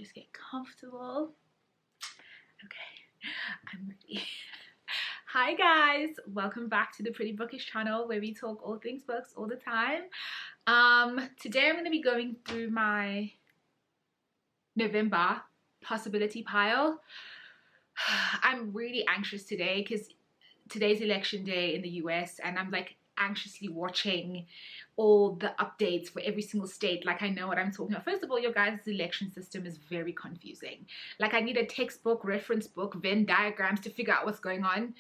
just get comfortable. Okay, I'm ready. Hi guys, welcome back to the Pretty Bookish channel where we talk all things books all the time. Today I'm going to be going through my November possibility pile. I'm really anxious today because today's election day in the US and I'm like anxiously watching all the updates for every single state. Like, I know what I'm talking about. First of all, your guys' election system is very confusing. Like, I need a textbook, reference book, Venn diagrams to figure out what's going on.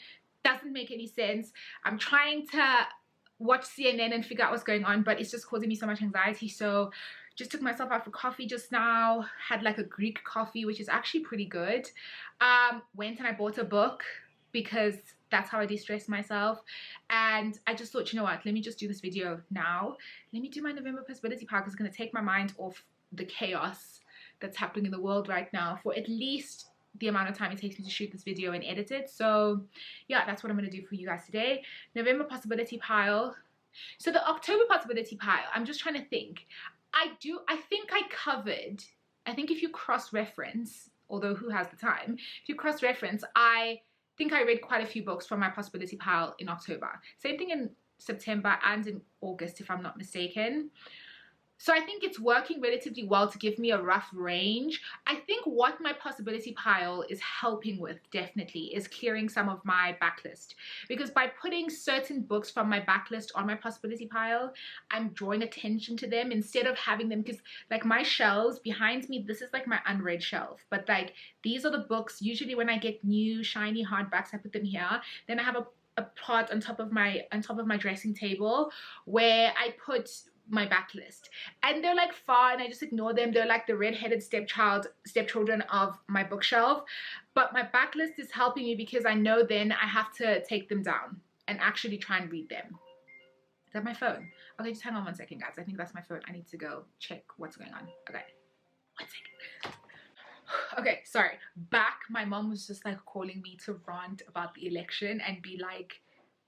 Doesn't make any sense. I'm trying to watch CNN and figure out what's going on, but it's just causing me so much anxiety. So just took myself out for coffee just now, had like a Greek coffee, which is actually pretty good. Went and I bought a book because that's how I de-stress myself. And I just thought, you know what, let me just do this video now. Let me do my November possibility pile because it's going to take my mind off the chaos that's happening in the world right now for at least the amount of time it takes me to shoot this video and edit it. So yeah, that's what I'm going to do for you guys today. November possibility pile. So the October possibility pile, I'm just trying to think. I think I covered, I think if you cross-reference, although who has the time, if you cross-reference, I think I read quite a few books from my possibility pile in October. Same thing in September and in August, if I'm not mistaken. So I think it's working relatively well to give me a rough range. I think what my possibility pile is helping with definitely is clearing some of my backlist. Because by putting certain books from my backlist on my possibility pile, I'm drawing attention to them instead of having them, because like my shelves behind me, this is like my unread shelf. But like these are the books, usually when I get new shiny hardbacks, I put them here. Then I have a part on top of my dressing table where I put my backlist, and they're like far and I just ignore them. They're like the red-headed stepchildren of my bookshelf. But my backlist is helping me because I know then I have to take them down and actually try and read them. Is that my phone? Okay, just hang on 1 second, guys. I think that's my phone. I need to go check what's going on. Okay, 1 second. Okay, sorry. Back, my mom was just like calling me to rant about the election and be like,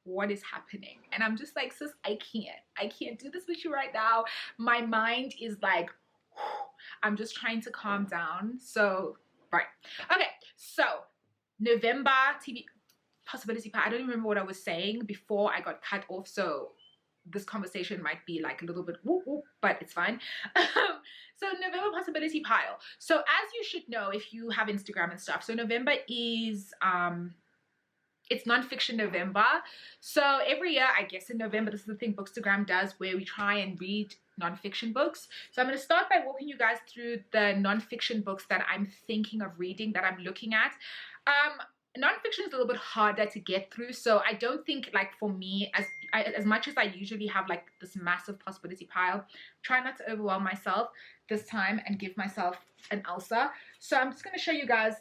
what is happening? And I'm just like, sis, I can't do this with you right now. My mind is like, I'm just trying to calm down. So right, okay, so November TV possibility pile. I don't even remember what I was saying before I got cut off, so this conversation might be like a little bit whoop whoop, but it's fine. So November possibility pile. So as you should know if you have Instagram and stuff, so November is it's nonfiction November. So every year, I guess in November, this is the thing Bookstagram does where we try and read nonfiction books. So I'm going to start by walking you guys through the nonfiction books that I'm thinking of reading, that I'm looking at. Nonfiction is a little bit harder to get through. So I don't think, like, for me, as much as I usually have like this massive possibility pile, try not to overwhelm myself this time and give myself an ulcer. So I'm just going to show you guys,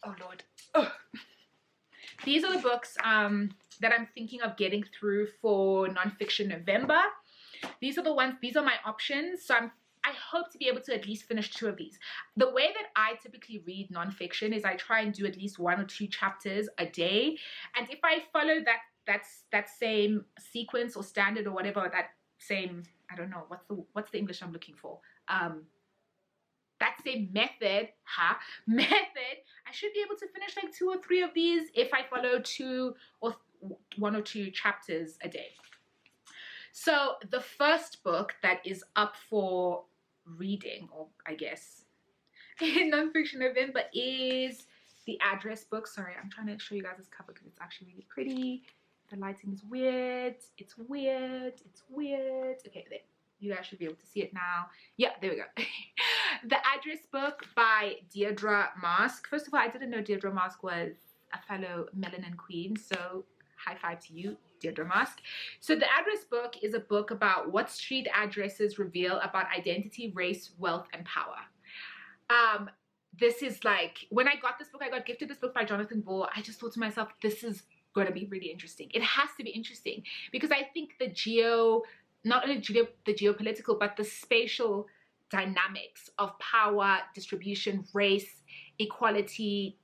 oh Lord, oh. These are the books that I'm thinking of getting through for nonfiction November. These are the ones, these are my options. So I hope to be able to at least finish 2 of these. The way that I typically read nonfiction is I try and do at least 1 or 2 chapters a day. And if I follow that same sequence or standard or whatever, that same, I don't know, what's the English I'm looking for? That same method, I should be able to finish like 2 or 3 of these if I follow 1 or 2 chapters a day. So the first book that is up for reading, or I guess in nonfiction November, is the Address book. Sorry, I'm trying to show you guys this cover because it's actually really pretty. The lighting is weird. It's weird. Okay, there. You guys should be able to see it now. Yeah, there we go. The Address book by Deirdre Mask. First of all, I didn't know Deirdre Mask was a fellow melanin queen, so high five to you, Deirdre Mask. So the Address book is a book about what street addresses reveal about identity, race, wealth, and power. This is like, when I got this book, I got gifted this book by Jonathan Ball. I just thought to myself, this is going to be really interesting. It has to be interesting because I think not only the geopolitical, but the spatial dynamics of power, distribution, race, equality,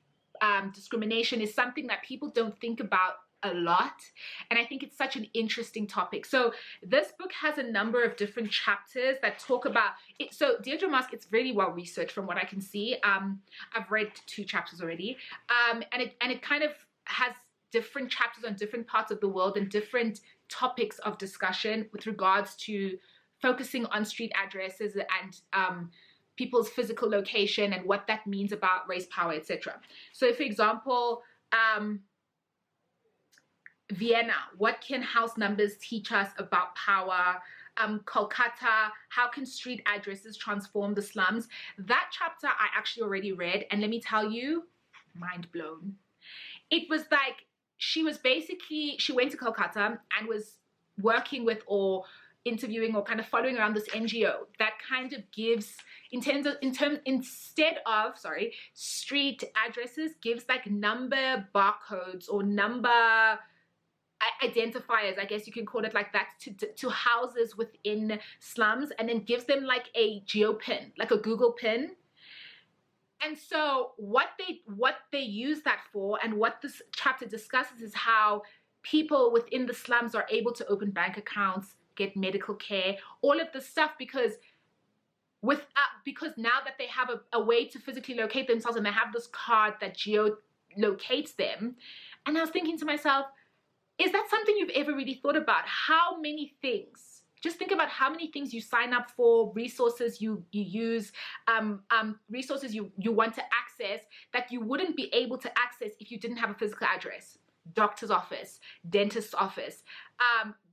discrimination is something that people don't think about a lot, and I think it's such an interesting topic. So this book has a number of different chapters that talk about it. So Deirdre Musk, it's really well researched from what I can see. I've read 2 chapters already, and it kind of has different chapters on different parts of the world and different topics of discussion with regards to focusing on street addresses and people's physical location and what that means about race, power, etc. So for example, Vienna, what can house numbers teach us about power? Kolkata, how can street addresses transform the slums? That chapter I actually already read, and let me tell you, mind blown. It was like she went to Kolkata and was working with or interviewing or kind of following around this NGO that kind of gives, instead of street addresses, gives like number barcodes or number identifiers, I guess you can call it like that, to houses within slums, and then gives them like a geo pin, like a Google pin. And so what they use that for, and what this chapter discusses, is how people within the slums are able to open bank accounts, get medical care, all of this stuff, because now that they have a way to physically locate themselves, and they have this card that geolocates them. And I was thinking to myself, is that something you've ever really thought about? How many things? Just think about how many things you sign up for, resources you use, resources you want to access that you wouldn't be able to access if you didn't have a physical address. Doctor's office, dentist's office,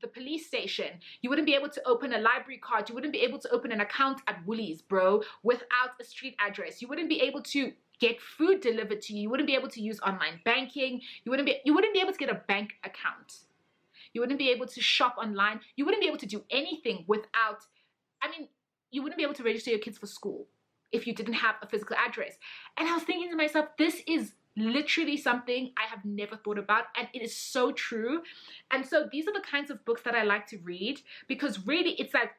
the police station. You wouldn't be able to open a library card. You wouldn't be able to open an account at Woolies, bro, without a street address. You wouldn't be able to get food delivered to you. You wouldn't be able to use online banking. You wouldn't be able to get a bank account. You wouldn't be able to shop online. You wouldn't be able to do anything without, you wouldn't be able to register your kids for school if you didn't have a physical address. And I was thinking to myself, this is literally something I have never thought about, and it is so true. And so these are the kinds of books that I like to read, because really it's like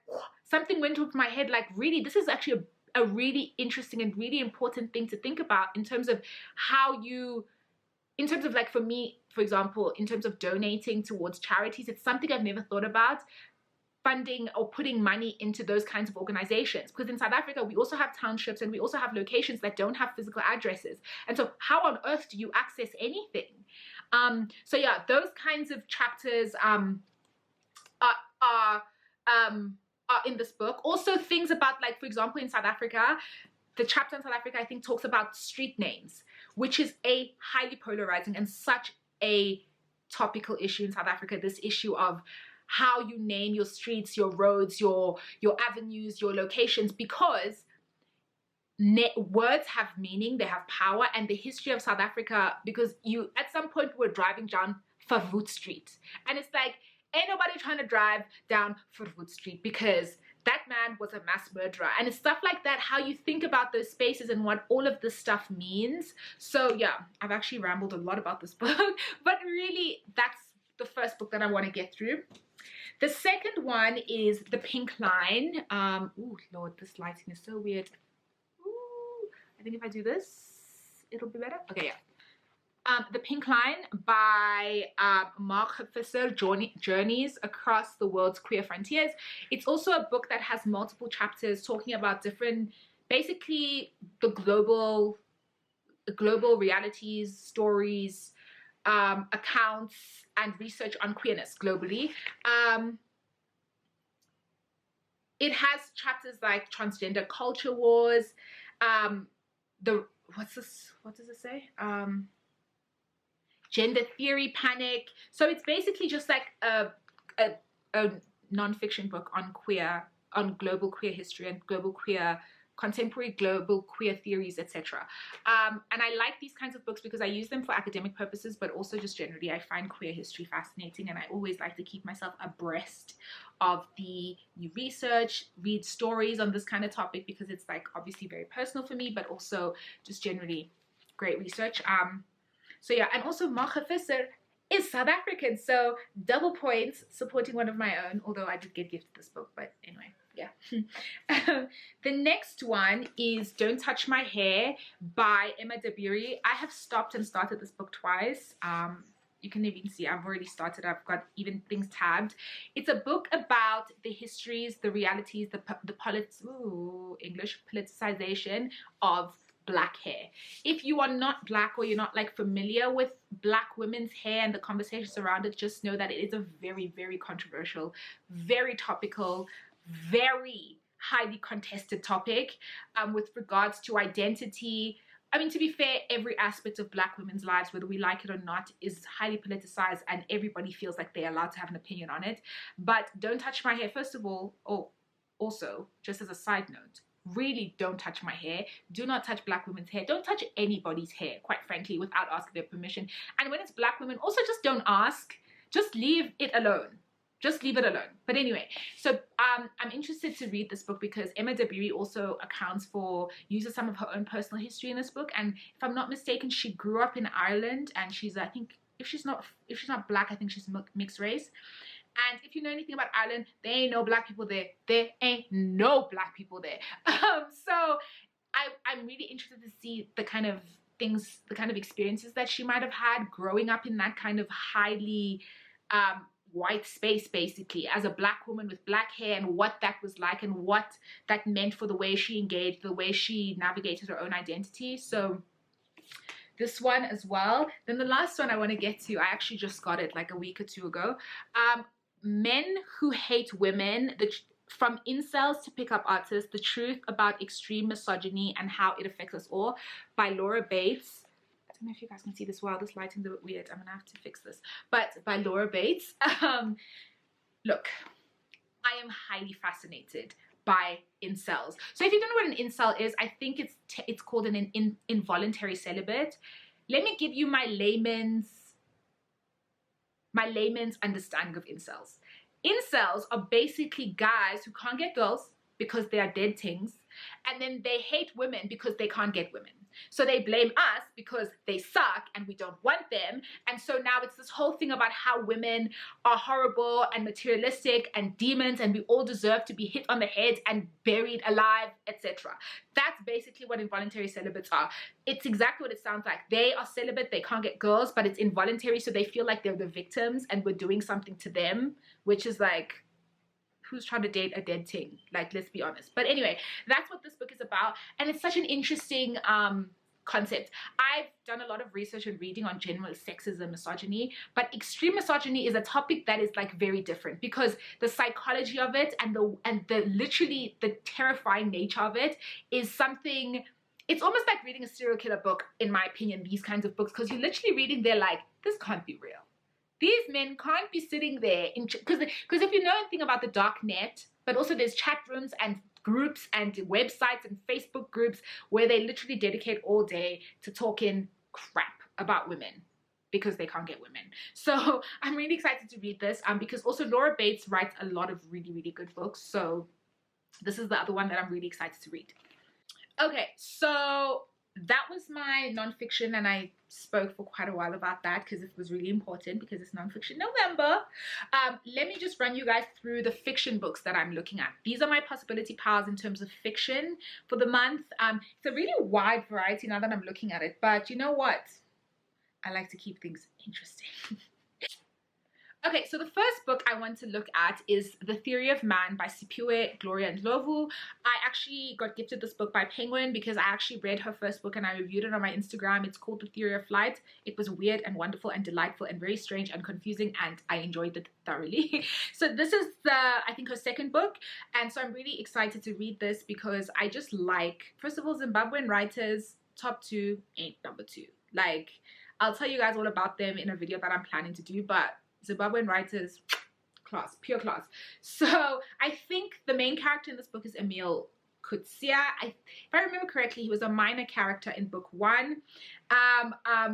something went over my head, like really this is actually a really interesting and really important thing to think about in terms of how you, in terms of like for me, for example, in terms of donating towards charities. It's something I've never thought about, funding or putting money into those kinds of organizations, because in South Africa we also have townships and we also have locations that don't have physical addresses. And so how on earth do you access anything? So yeah, those kinds of chapters are in this book. Also things about, like, for example, in South Africa, the chapter in South Africa I think talks about street names, which is a highly polarizing and such a topical issue in South Africa. This issue of how you name your streets, your roads, your avenues, your locations, because words have meaning, they have power. And the history of South Africa, because you at some point were driving down Verwoerd Street, and it's like, ain't nobody trying to drive down Verwoerd Street because that man was a mass murderer. And it's stuff like that, how you think about those spaces and what all of this stuff means. So yeah, I've actually rambled a lot about this book, but really that's the first book that I want to get through. The second one is The Pink Line. Oh Lord, this lighting is so weird. Ooh, I think if I do this, it'll be better. Okay, yeah. The Pink Line by Mark Hafisser, Journeys Across the World's Queer Frontiers. It's also a book that has multiple chapters talking about different, basically the global realities, stories, accounts, and research on queerness globally. It has chapters like transgender culture wars, what does it say? Gender theory panic. So it's basically just like a non-fiction book on global queer history and contemporary global queer theories, etc. And I like these kinds of books because I use them for academic purposes, but also just generally I find queer history fascinating, and I always like to keep myself abreast of the new research, read stories on this kind of topic, because it's like obviously very personal for me, but also just generally great research. So yeah, and also Mark Hafisser is South African, so double points supporting one of my own, although I did get gifted this book, but anyway. Yeah. The next one is Don't Touch My Hair by Emma Dabiri. I have stopped and started this book twice. You can even see I've already started. I've got even things tabbed. It's a book about the histories, the realities, the English politicization of black hair. If you are not black, or you're not like familiar with black women's hair and the conversations around it, just know that it is a very, very controversial, very topical, very highly contested topic with regards to identity. I mean, to be fair, every aspect of black women's lives, whether we like it or not, is highly politicized, and everybody feels like they're allowed to have an opinion on it. But don't touch my hair, first of all. Oh, also, just as a side note, really don't touch my hair. Do not touch black women's hair. Don't touch anybody's hair, quite frankly, without asking their permission. And when it's black women, also just don't ask. Just leave it alone. Just leave it alone. But anyway, so I'm interested to read this book because Emma Dabiri also uses some of her own personal history in this book. And if I'm not mistaken, she grew up in Ireland, and she's, I think, if she's not black, I think she's mixed race. And if you know anything about Ireland, there ain't no black people there. There ain't no black people there. So I'm really interested to see the kind of things, the kind of experiences that she might have had growing up in that kind of highly white space, basically, as a black woman with black hair, and what that was like and what that meant for the way she engaged, the way she navigated her own identity. So this one as well. Then the last one I want to get to, I actually just got it like a week or two ago. Men Who Hate Women, From Incels to Pickup Artists, The Truth About Extreme Misogyny and How It Affects Us All, by Laura Bates. I don't know if you guys can see this well. This lighting's a bit weird. I'm gonna have to fix this. But by Laura Bates. Look, I am highly fascinated by incels. So if you don't know what an incel is, I think it's called an involuntary celibate. Let me give you my layman's understanding of incels. Incels are basically guys who can't get girls because they are dead things, and then they hate women because they can't get women. So they blame us because they suck and we don't want them. And so now it's this whole thing about how women are horrible and materialistic and demons, and we all deserve to be hit on the head and buried alive, etc. That's basically what involuntary celibates are. It's exactly what it sounds like. They are celibate, they can't get girls, but it's involuntary, so they feel like they're the victims and we're doing something to them, which is like, who's trying to date a dead thing? Like, let's be honest. But anyway, that's what this book is about, and it's such an interesting concept. I've done a lot of research and reading on general sexism, misogyny, but extreme misogyny is a topic that is like very different, because the psychology of it and the literally the terrifying nature of it is something. It's almost like reading a serial killer book, in my opinion, these kinds of books, because you're literally reading, they're like, this can't be real. These men can't be sitting there because if you know anything about the dark net, but also there's chat rooms and groups and websites and Facebook groups where they literally dedicate all day to talking crap about women because they can't get women. So I'm really excited to read this because also Laura Bates writes a lot of really, really good books. So this is the other one that I'm really excited to read. Okay, so that was my nonfiction, and I spoke for quite a while about that because it was really important because it's nonfiction November. Let me just run you guys through the fiction books that I'm looking at. These are my possibility piles in terms of fiction for the month. It's a really wide variety now that I'm looking at it, but you know what? I like to keep things interesting. Okay, so the first book I want to look at is The Theory of Man by Siphiwe Gloria Ndlovu. I actually got gifted this book by Penguin because I actually read her first book and I reviewed it on my Instagram. It's called The Theory of Flight. It was weird and wonderful and delightful and very strange and confusing, and I enjoyed it thoroughly. So this is I think her second book, and so I'm really excited to read this because I just like, first of all, Zimbabwean writers, top 2 ain't number 2. Like, I'll tell you guys all about them in a video that I'm planning to do, but Zimbabwean writers, class, pure class. So I think the main character in this book is Emil Kutsia. If I remember correctly, he was a minor character in book 1. I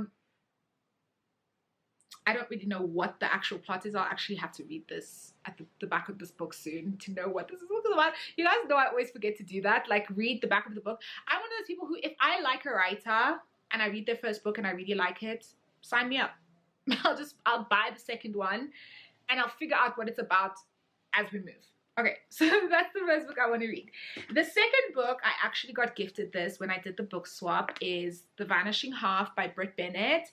don't really know what the actual plot is. I'll actually have to read this at the back of this book soon to know what this book is about. You guys know I always forget to do that, like read the back of the book. I'm one of those people who, if I like a writer and I read their first book and I really like it, sign me up. I'll buy the second one and I'll figure out what it's about as we move. Okay, so that's the first book I want to read. The second book, I actually got gifted this when I did the book swap, is The Vanishing Half by Britt Bennett.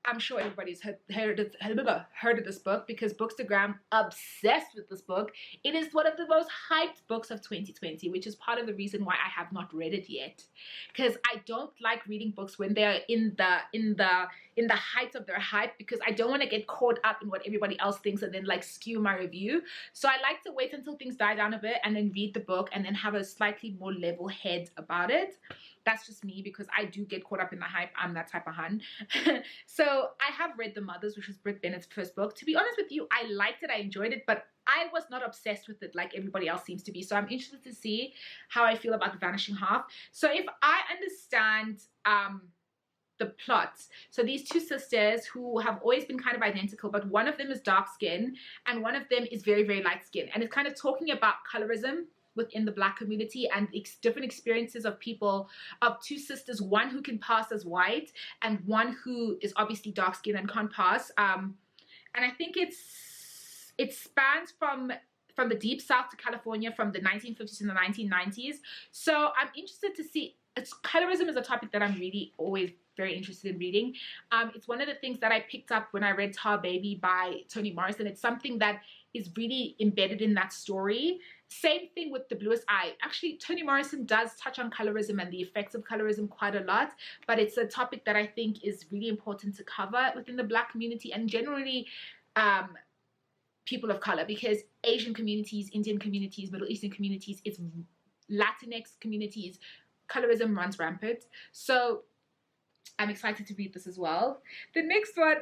I'm sure everybody's heard of this book because Bookstagram obsessed with this book. It is one of the most hyped books of 2020, which is part of the reason why I have not read it yet. Because I don't like reading books when they're in the height of their hype, because I don't want to get caught up in what everybody else thinks and then like skew my review. So I like to wait until things die down a bit and then read the book and then have a slightly more level head about it. That's just me, because I do get caught up in the hype. I'm that type of hun. So I have read The Mothers, which was Britt Bennett's first book. To be honest with you, I liked it. I enjoyed it, but I was not obsessed with it like everybody else seems to be. So I'm interested to see how I feel about The Vanishing Half. So if I understand the plot, so these two sisters who have always been kind of identical, but one of them is dark skin and one of them is very, very light skin. And it's kind of talking about colorism within the Black community and different experiences of people, of two sisters, one who can pass as white and one who is obviously dark skinned and can't pass. And I think it spans from the deep south to California from the 1950s to the 1990s. So I'm interested to see. Colorism is a topic that I'm really always very interested in reading. It's one of the things that I picked up when I read Tar Baby by Toni Morrison. It's something that is really embedded in that story. Same thing with The Bluest Eye. Actually, Toni Morrison does touch on colorism and the effects of colorism quite a lot, but it's a topic that I think is really important to cover within the Black community and generally people of color, because Asian communities, Indian communities, Middle Eastern communities, it's Latinx communities, colorism runs rampant. So I'm excited to read this as well. The next one,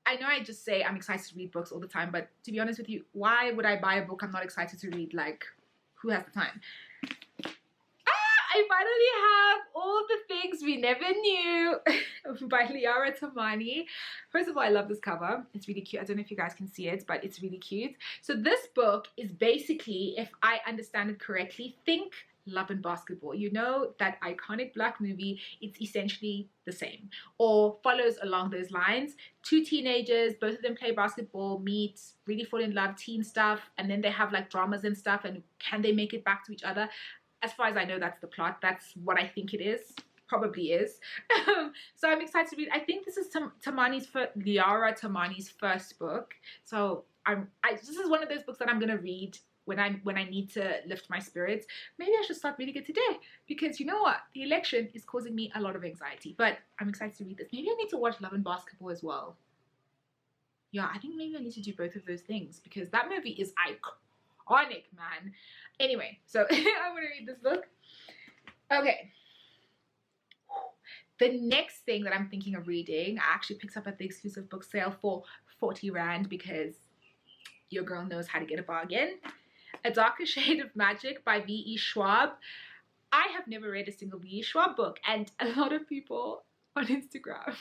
I know I just say I'm excited to read books all the time, but to be honest with you, why would I buy a book I'm not excited to read? Like, who has the time? I finally have All the Things We Never Knew by Liara Tamani. First of all, I love this cover. It's really cute. I don't know if you guys can see it, but it's really cute. So this book is basically, if I understand it correctly, think Love and Basketball. You know, that iconic Black movie, it's essentially the same or follows along those lines. Two teenagers, both of them play basketball, meet, really fall in love, teen stuff, and then they have like dramas and stuff, and can they make it back to each other? As far as I know, that's the plot. That's what I think it is. Probably is. So I'm excited to read. I think this is Liara Tamani's first book. So this is one of those books that I'm gonna read when I need to lift my spirits. Maybe I should start reading it today, because you know what? The election is causing me a lot of anxiety. But I'm excited to read this. Maybe I need to watch Love and Basketball as well. Yeah, I think maybe I need to do both of those things, because that movie is iconic, man. Anyway, so I'm gonna read this book. Okay. The next thing that I'm thinking of reading, I actually picked up at the exclusive book sale for 40 Rand, because your girl knows how to get a bargain. A Darker Shade of Magic by V.E. Schwab. I have never read a single V.E. Schwab book, and a lot of people on Instagram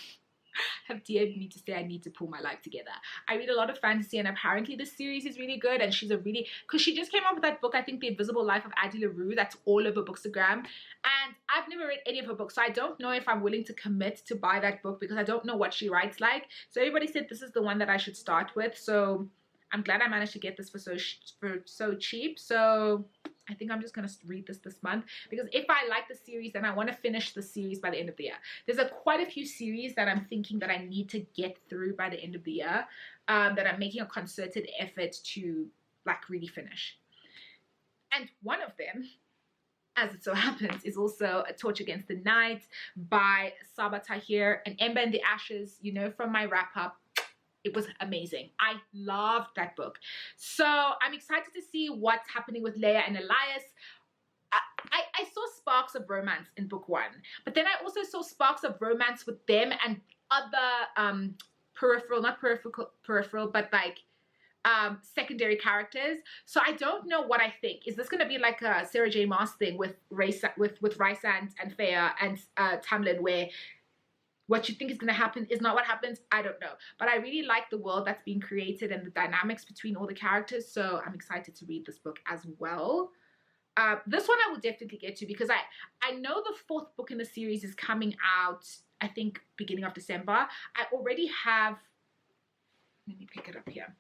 have DM'd me to say I need to pull my life together. I read a lot of fantasy, and apparently this series is really good, and because she just came out with that book, I think The Invisible Life of Addie LaRue, that's all over Bookstagram, and I've never read any of her books, so I don't know if I'm willing to commit to buy that book, because I don't know what she writes like. So everybody said this is the one that I should start with, so I'm glad I managed to get this for so cheap. So I think I'm just going to read this month, because if I like the series, then I want to finish the series by the end of the year. There's quite a few series that I'm thinking that I need to get through by the end of the year, that I'm making a concerted effort to like really finish. And one of them, as it so happens, is also A Torch Against the Night by Saba Tahir, and Ember in the Ashes, you know, from my wrap-up. It was amazing. I loved that book. So I'm excited to see what's happening with Leia and Elias. I saw sparks of romance in book one, but then I also saw sparks of romance with them and other peripheral, but like secondary characters. So I don't know what I think. Is this going to be like a Sarah J. Maas thing with Rysand and Fea and Tamlin, where what you think is going to happen is not what happens? I don't know. But I really like the world that's being created and the dynamics between all the characters. So I'm excited to read this book as well. This one I will definitely get to, because I know the fourth book in the series is coming out, I think, beginning of December. I already have, let me pick it up here.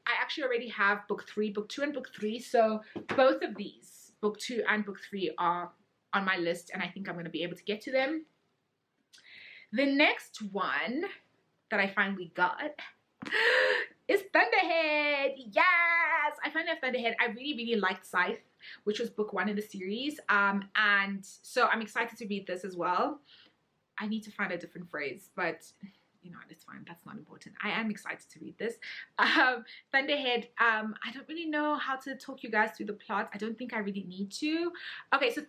I actually already have book 2 and book 3. So both of these, book 2 and book 3, are on my list, and I think I'm going to be able to get to them. The next one that I finally got is Thunderhead. Yes, I finally have Thunderhead. I really, really liked Scythe, which was book 1 in the series. And so I'm excited to read this as well. I need to find a different phrase, but you know, it's fine. That's not important. I am excited to read this. Thunderhead, I don't really know how to talk you guys through the plot. I don't think I really need to. Okay, so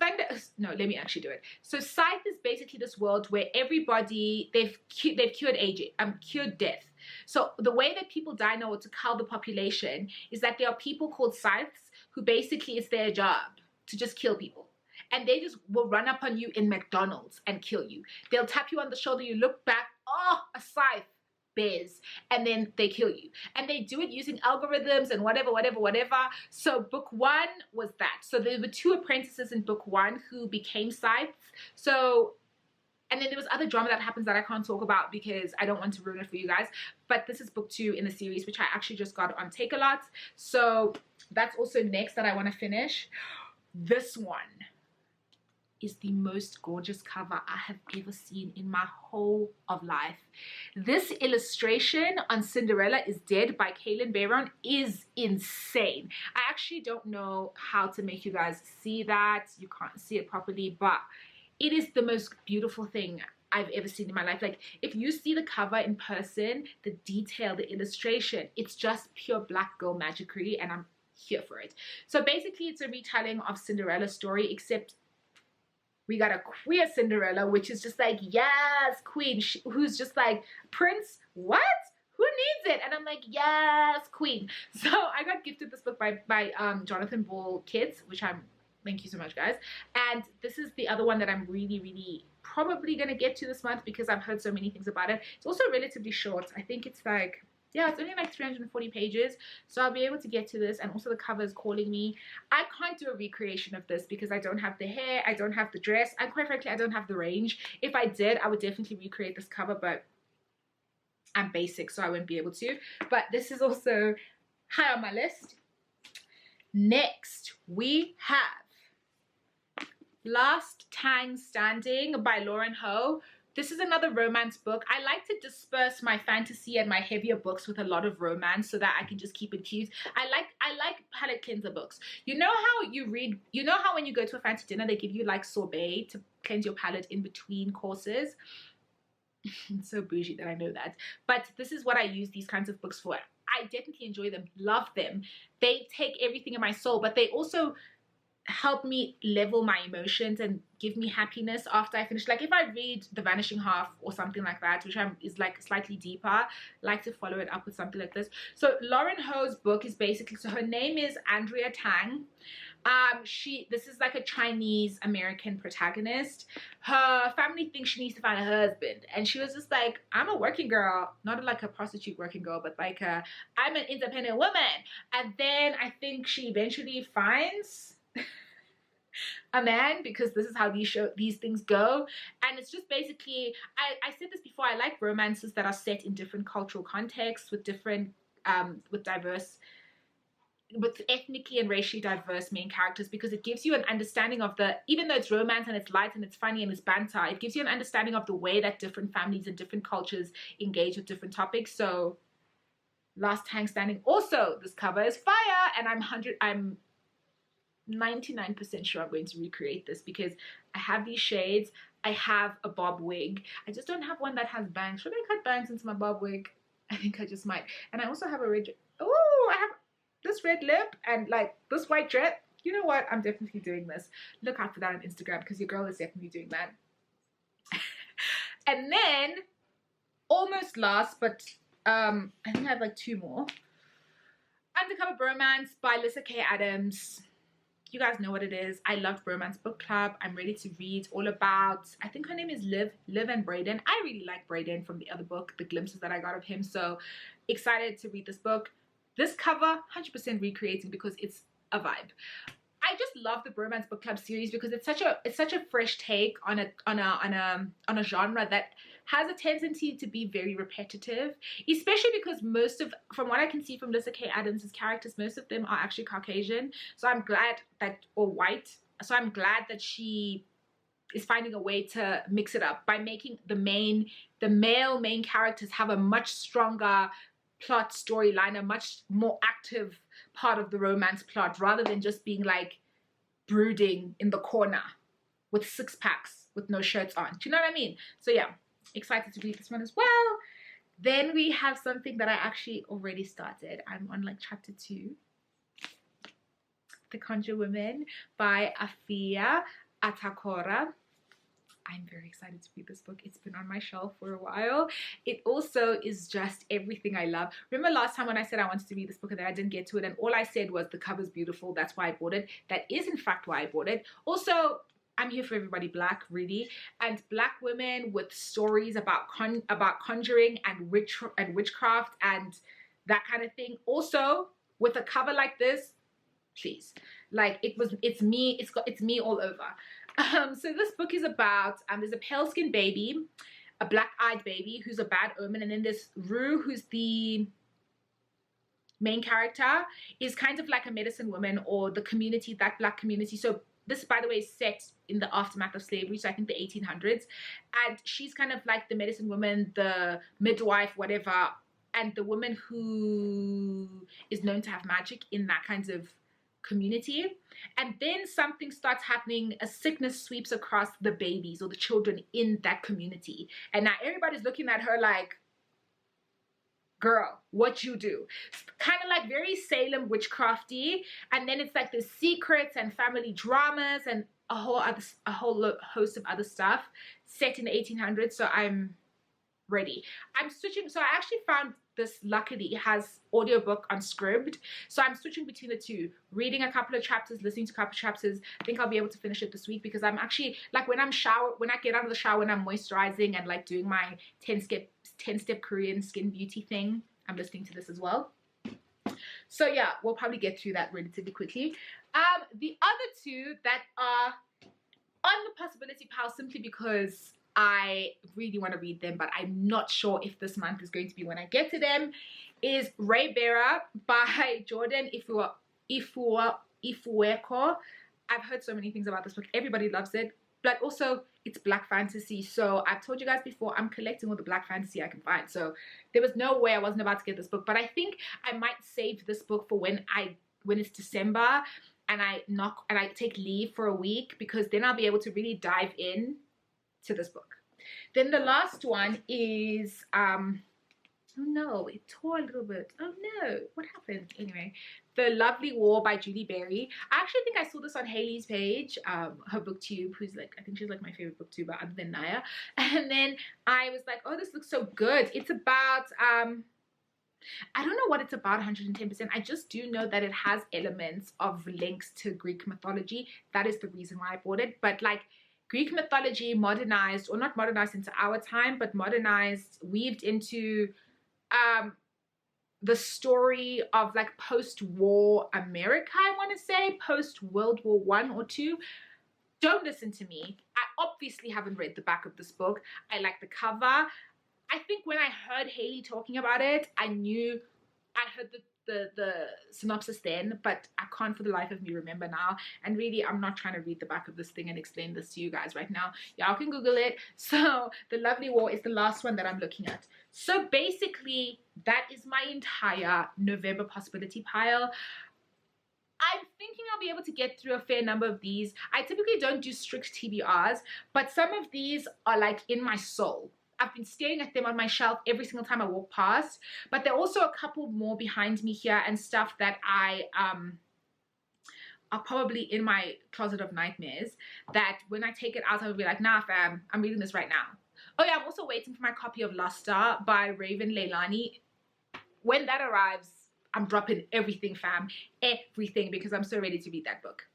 no, let me actually do it. So Scythe is basically this world where everybody, they've cured aging, cured death. So the way that people die now, or to cull the population, is that there are people called Scythes who basically it's their job to just kill people. And they just will run up on you in McDonald's and kill you. They'll tap you on the shoulder, you look back, oh, a Scythe, bears, and then they kill you. And they do it using algorithms and whatever. So book 1 was that. So there were 2 apprentices in book 1 who became Scythes. So, and then there was other drama that happens that I can't talk about because I don't want to ruin it for you guys. But this is book 2 in the series, which I actually just got on Take-A-Lot. So that's also next that I want to finish. This one is the most gorgeous cover I have ever seen in my whole of life. This illustration on Cinderella is Dead by Kaylin Bayron is insane. I actually don't know how to make you guys see that. You can't see it properly, but it is the most beautiful thing I've ever seen in my life. Like, if you see the cover in person, the detail, the illustration, it's just pure black girl magicry, and I'm here for it. So basically, it's a retelling of Cinderella's story, except we got a queer Cinderella, which is just like, yes, queen, who's just like, prince, what? Who needs it? And I'm like, yes, queen. So I got gifted this book by Jonathan Ball Kids, which thank you so much, guys. And this is the other one that I'm really, really probably going to get to this month because I've heard so many things about it. It's also relatively short. I think it's like, yeah, it's only like 340 pages, so I'll be able to get to this. And also the cover is calling me. I can't do a recreation of this because I don't have the hair, I don't have the dress, and quite frankly, I don't have the range. If I did, I would definitely recreate this cover, but I'm basic, so I wouldn't be able to. But this is also high on my list. Next, we have Last Tang Standing by Lauren Ho. This is another romance book. I like to disperse my fantasy and my heavier books with a lot of romance so that I can just keep it cute. I like palette cleanser books. You know how when you go to a fancy dinner, they give you like sorbet to cleanse your palette in between courses? It's so bougie that I know that. But this is what I use these kinds of books for. I definitely enjoy them, love them. They take everything in my soul, but they also help me level my emotions and give me happiness after I finish. Like if I read The Vanishing Half or something like that, which is like slightly deeper, I like to follow it up with something like this. So Lauren Ho's book is basically, so her name is Andrea Tang. This is like a Chinese American protagonist. Her family thinks she needs to find a husband, and she was just like, I'm a working girl, not like a prostitute working girl, but like I'm an independent woman. And then I think she eventually finds a man, because this is how these things go. And it's just basically, I said this before, I like romances that are set in different cultural contexts with different with ethnically and racially diverse main characters, because it gives you an understanding of even though it's romance and it's light and it's funny and it's banter, it gives you an understanding of the way that different families and different cultures engage with different topics. So Last Tang Standing, also this cover is fire, and I'm 99% sure I'm going to recreate this because I have these shades. I have a bob wig. I just don't have one that has bangs. Should I cut bangs into my bob wig? I think I just might. And I also have a red, I have this red lip and like this white dress. You know what? I'm definitely doing this. Look out for that on Instagram because your girl is definitely doing that. And then almost last, but I think I have like 2 more. Undercover Bromance by Lyssa Kay Adams. You guys know what it is. I love Romance Book Club. I'm ready to read all about, I think her name is Liv and Brayden. I really like Brayden from the other book, the glimpses that I got of him. So excited to read this book. This cover, 100% recreating because it's a vibe. I just love the Bromance Book Club series because it's such a fresh take on a genre that has a tendency to be very repetitive, especially because from what I can see from Lyssa Kay Adams' characters, most of them are actually Caucasian. So I'm glad that, or white. So I'm glad that she is finding a way to mix it up by making the male main characters have a much stronger plot storyline, a much more active part of the romance plot, rather than just being like brooding in the corner with six packs with no shirts on. Do you know what I mean? So yeah, excited to read this one as well. Then we have something that I actually already started. I'm on like chapter 2. The Conjure Women by Afia Atakora. I'm very excited to read this book. It's been on my shelf for a while. It also is just everything I love. Remember last time when I said I wanted to read this book and then I didn't get to it, and all I said was the cover's beautiful, that's why I bought it. That is in fact why I bought it. Also, I'm here for everybody black, really, and black women with stories about conjuring and witchcraft and that kind of thing. Also, with a cover like this, please, like it's me all over. So this book is about there's a pale-skinned baby, a black-eyed baby who's a bad omen, and then there's Rue, who's the main character, is kind of like a medicine woman, or the community, that black community. So this, by the way, is set in the aftermath of slavery, so I think the 1800s, and she's kind of like the medicine woman, the midwife, whatever, and the woman who is known to have magic in that kind of community. And then something starts happening, a sickness sweeps across the babies or the children in that community, and now everybody's looking at her like, girl, what you do? Kind of like very Salem witchcrafty, and then it's like the secrets and family dramas and a whole host of other stuff set in the 1800s. So I'm ready. I'm switching. So I actually found this, luckily has audiobook on Scribd, so I'm switching between the two, reading a couple of chapters, listening to a couple of chapters. I think I'll be able to finish it this week, because I'm actually like, when I get out of the shower, when I'm moisturizing and like doing my 10-step Korean skin beauty thing, I'm listening to this as well. So yeah, we'll probably get through that relatively quickly. The other two that are on the possibility pile, simply because I really want to read them, but I'm not sure if this month is going to be when I get to them, is Ray Bearer by Jordan Ifueko. I've heard so many things about this book. Everybody loves it, but also it's black fantasy. So I've told you guys before, I'm collecting all the black fantasy I can find. So there was no way I wasn't about to get this book, but I think I might save this book for when it's December and I take leave for a week, because then I'll be able to really dive in to this book. Then the last one is oh no, it tore a little bit. Oh no, what happened? Anyway, The Lovely War by Julie Berry. I actually think I saw this on Haley's page, her booktube, who's like, I think she's like my favorite booktuber other than Naya. And then I was like, oh, this looks so good. It's about I don't know what it's about 110%. I just do know that it has elements of links to Greek mythology. That is the reason why I bought it. But like, Greek mythology modernized, or not modernized into our time, but modernized, weaved into the story of like post-war America, I want to say, post-World War I or II. Don't listen to me. I obviously haven't read the back of this book. I like the cover. I think when I heard Haley talking about it, I heard the synopsis then, but I can't for the life of me remember now. And really, I'm not trying to read the back of this thing and explain this to you guys right now. Y'all can Google it. So The Lovely War is the last one that I'm looking at. So basically, that is my entire November possibility pile. I'm thinking I'll be able to get through a fair number of these. I typically don't do strict TBRs, but some of these are like in my soul. I've been staring at them on my shelf every single time I walk past, but there are also a couple more behind me here and stuff that I are probably in my closet of nightmares, that when I take it out, I'll be like, nah fam, I'm reading this right now. Oh yeah, I'm also waiting for my copy of Luster by Raven Leilani. When that arrives, I'm dropping everything fam, everything, because I'm so ready to read that book.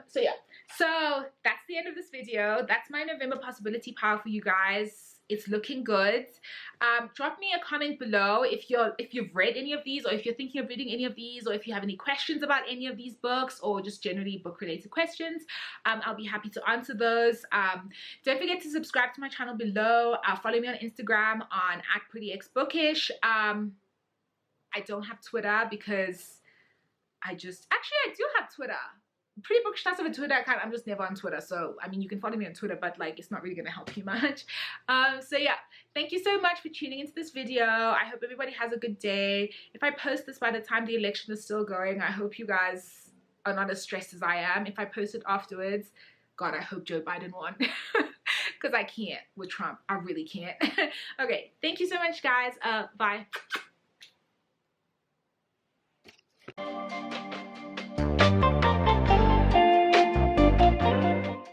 So yeah, so that's the end of this video. That's my November possibility pile for you guys. It's looking good. Drop me a comment below if you've read any of these, or if you're thinking of reading any of these, or if you have any questions about any of these books, or just generally book related questions. I'll be happy to answer those. Don't forget to subscribe to my channel below. Follow me on Instagram on @prettyxbookish. I don't have Twitter because I do have Twitter, pretty much that's of a Twitter account. I'm just never on Twitter, so I mean, you can follow me on Twitter, but like it's not really gonna help you much. So yeah, thank you so much for tuning into this video. I hope everybody has a good day. If I post this by the time the election is still going, I hope you guys are not as stressed as I am. If I post it afterwards, God, I hope Joe Biden won. Because I can't with Trump. I really can't. Okay, thank you so much, guys. Bye.